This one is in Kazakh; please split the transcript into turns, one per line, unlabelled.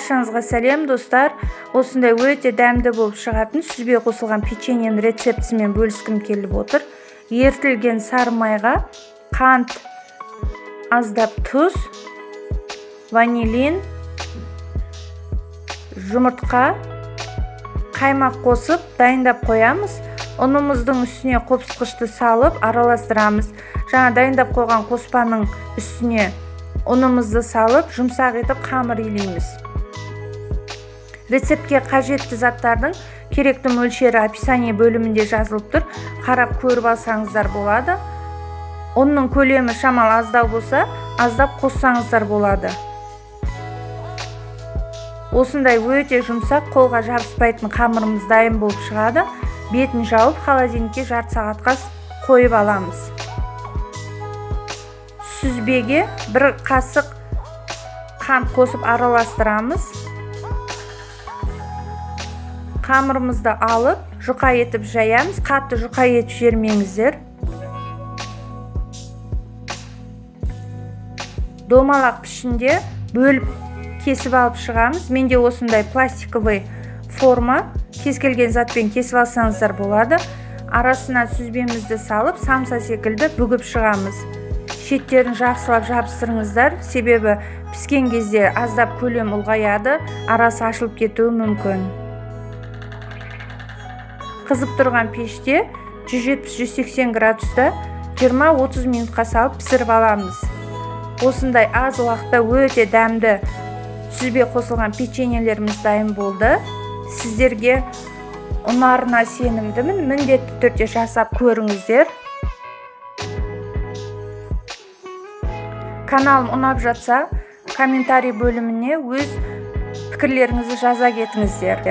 Баршаңызға сәлем достар. Осындай өте дәмді болып шығатын сүзбе қосылған печеньенің рецептісімен бөліскім келіп отыр. Ерітілген сары майға қант, аздап тұз, ванилин, жұмыртқа, қаймақ қосып дайындап қоямыз. Ұнымыздың үстіне қопсытқышты салып араластырамыз. Жаңа дайындап қойған қоспаның үстіне ұнымызды салып, жұмсақ етіп қамыр илейміз. Рецептке қажетті заттардың керекті мөлшері описание бөлімінде жазылып тұр. Қарап көріп алсаңыздар болады. Ұнның көлемі шамал аздау болса, аздап қоссаңыздар болады. Осындай өте жұмсақ, қолға жабыспайтын қамырымыз дайын болып шығады. Бетін жауып, холодильникке жарты сағатқа қойып аламыз. Сүзбеге бір қасық қант қосып араластырамыз. Қамырымызды алып, жұқа етіп жаямыз. Қатты жұқа етіп жібермеңіздер. Домалақ пішінде бөліп кесіп алып шығамыз. Менде осындай пластиковый форма, кез келген затпен кесіп алсаңыздар болады. Арасына сүзбемізді салып, самса секілді бүгіп шығамыз. Шеттерін жақсылап жабыстырыңыздар, себебі піскен кезде аздап көлем ұлғаяды, арасы ашылып кетуі мүмкін. Қызып тұрған пеште 170-180 градуста 20-30 минутқа салып пісіріп аламыз. Осындай аз уақытта өте дәмді сүзбе қосылған печеньелеріміз дайын болды. Сіздерге ұнарына сенімдімін. Міндетті түрде жасап көріңіздер. Каналым ұнап жатса, комментарий бөліміне өз пікірлеріңізді жаза кетіңіздер.